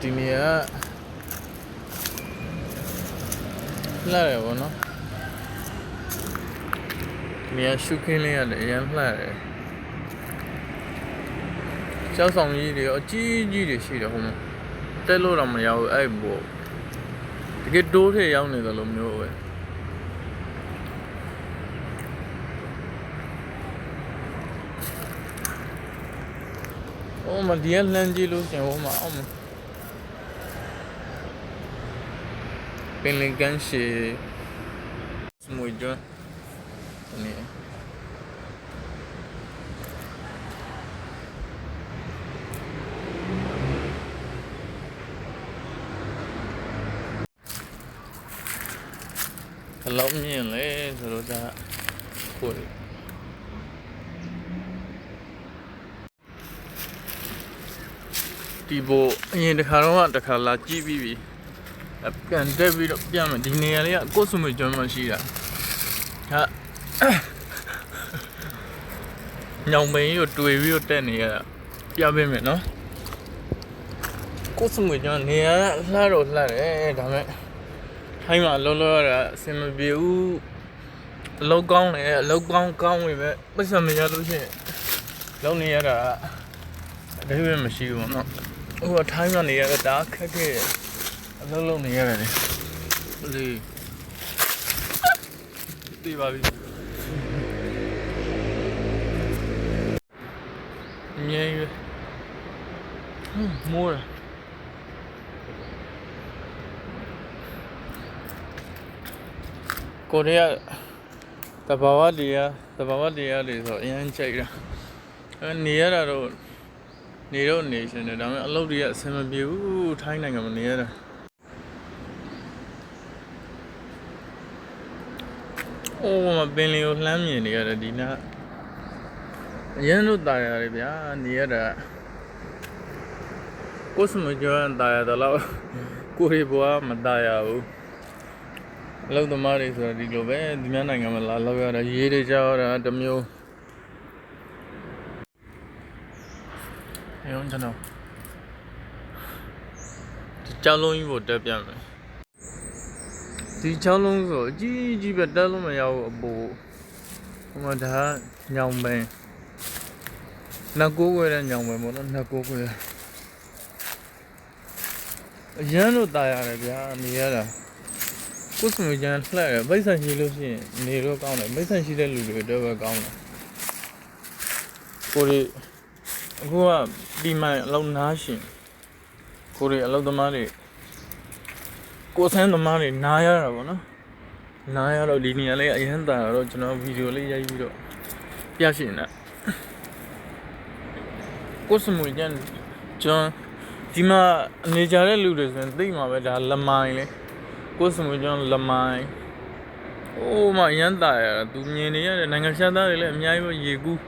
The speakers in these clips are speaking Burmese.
ဒီနေရာလှရတယ်ဗောနော်နေရာရှုခင်းလေးရတယ်အရင်လှရတယ်ကျောက်ဆောင်ကြီးတွေအကြီးကြီးတွေရှိတယ်ဟိုမှာတက်လို့တော့မရဘူးအဲ့ဘောတကယ်တိုးထဲရောက်နေတယ်လို့မျိုးပဲ哦，嘛，第二轮记录先我嘛，我们本来干是什么着？呢？老面嘞，这都在过的。ဒီဘောအရင်တစ်ခါတော့တစ်ခါလာကြည့်ပြီးပြီပြန်တက်ပြီးတော့ပြန်မယ်ဒီနေရာလေးကကိုစုံမကျွမ်းမှရှိတာဟာညောင်ပင်ကြီးကိုတွေ့ပြီးတော့တက်နေရတာပြပေးမယ်နော်ကိုစုံမကျွမ်းနေရာလှတော့လှတယ်ဒါပေမဲ့ထိုင်းမှာလောလောရတာအဆင်မပြေဘူးအလုပ်ကောင်းတယ်အလုပ်ကောင်းဝင်ပဲပတ်စံမရလို့ရှိရင်လုပ်နေရတာအတိတ်ပဲမရှိဘူးနော်ဟိုထိုင်းကနေရတာဒါခက်ခဲ့အလုံးနေရတယ်လေဒီပါပြီမြဲရမိုးကိုရီးယားတဘာဝတရားတွေဆိုအရင်ကြိုက်တာနေရတာတော့နေတော့နေရှင်တယ်ဒါပေမဲ့အလုပ်တွေကအဆင်မပြေဘူးထိုင်းနိုင်ငံမှာနေရတာအိုးမပင်လင်ကိုလှမ်းမြင်နေရတယ်ဒီနားအရင်တို့တာရတယ်ဗျာနေရတာကိုစမကျော်တာရတယ်လို့ကိုရီဘွားမတာရဘူးအလုပ်သမားတွေဆိုတာဒီလိုပဲဒီများနိုင်ငံမှာလာလောက်ရတာရေးတွေကြောက်ရတာတမျိုးရုံးကျွန်တော်ဒီကြောက်လုံးကြီးကိုတက်ပြမယ်ဒီကြောက်လုံးဆိုအကြီးပဲတက်လို့မရဘူးအပူဟိုမှာဒါညောင်ပင်နှက်ကိုးခွဲတဲ့ညောင်ပင်ပေါ့နော်နှက်ကိုးခွဲအရန်လို့တာရတယ်ဗျာနေရတာကိုစမကျန်လှက်ရဗိတ်ဆန်ရှိလို့ရှိရင်နေတော့ကောင်းတယ်ဗိတ်ဆန်ရှိတဲ့လူတွေတော့ပဲကောင်းတယ်ကိုရီအခုကဒီမိုင်အလုံးနားရှင်ကိုရီအလုံးသမားတွေကိုဆန်းသမားတွေနားရတာပေါ့နော်နားရတော့ဒီနေရာလေးအရင်တာတော့ကျွန်တော်ဗီဒီယိုလေးရိုက်ပြီးတော့ပြရှင်တာကိုစမွေကျန်ကျွန်တော်ဒီမှာအနေကြတဲ့လူတွေဆိုရင်သိမှာပဲဒါလမိုင်းလေကိုစမွေကျန်လမိုင်းအိုးမအရင်တာရတာသူမြင်နေရတဲ့နိုင်ငံခြားသားတွေလည်းအများကြီးပဲရေကူး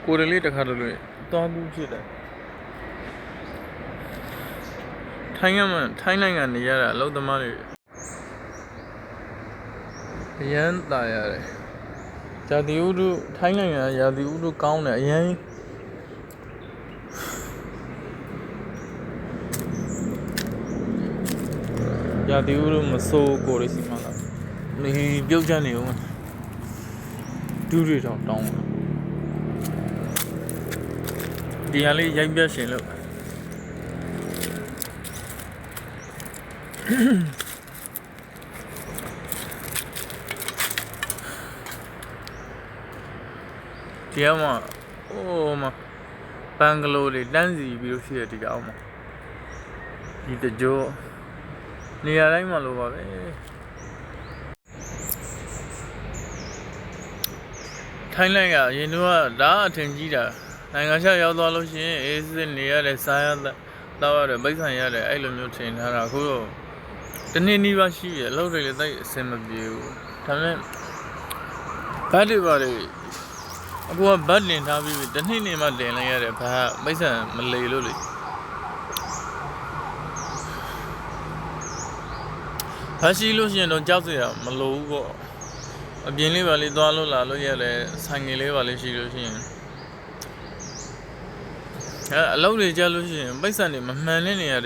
ကိုရီလေးတစ်ခါတည်းသွားကူးဖြစ်တယ်ထိုင်းနိုင်ငံနေရတာအလုပ်သမားတွေအရန်တာရတယ်ဂျာတီဥဒုထိုင်းနိုင်ငံရာသီဥတုကောင်းတယ်အရန်ရာသီဥတုမဆိုးကိုရစီမှာလားနေပြုတ်ချနေဦးဒူးတွေတောင်းဒီဟာလေးရိုက်ပြရှင်လို့ဒီမှာအိုးမဘန်ဂလိုတွေတန်းစီပြီးလို့ရှိရဒီကောင်မှာဒီတကြောနေရာတိုင်းမှာလို့ပါပဲထိုင်းနိုင်ငံအရင်တော့ဒါအထင်ကြီးတာနိုင်ငံခြားရောက်သွားလို့ရှိရင်အေးစစ်နေရတယ်စားရတော့ရတယ်ဗိတ်ဆန်ရတယ်အဲ့လိုမျိုးထင်ထားတာအခုတော့တနေ့နီးပါးရှိရအလုပ်တွေလည်းတိတ်အဆင်မပြေဘူးဒါပေမဲ့ဘတ်တွေပါလေအခုကဘတ်တင်ထားပြီးတနေ့နေမှတင်လိုက်ရတယ်ဘာဗိတ်ဆန်မလေလို့လေဘာရှိလို့ရှိရင်တော့ကြောက်စရာမလိုဘူးပေါ့အပြင်လေးပါလေးသွားလို့လာလို့ရတယ်ဆိုင်ငယ်လေးပါလေးရှိလို့ရှိရင်အလုပ်တွေကြလို့ရှိရင်ပိတ်ဆန်တွေမမှန်တဲ့နေရာတွေ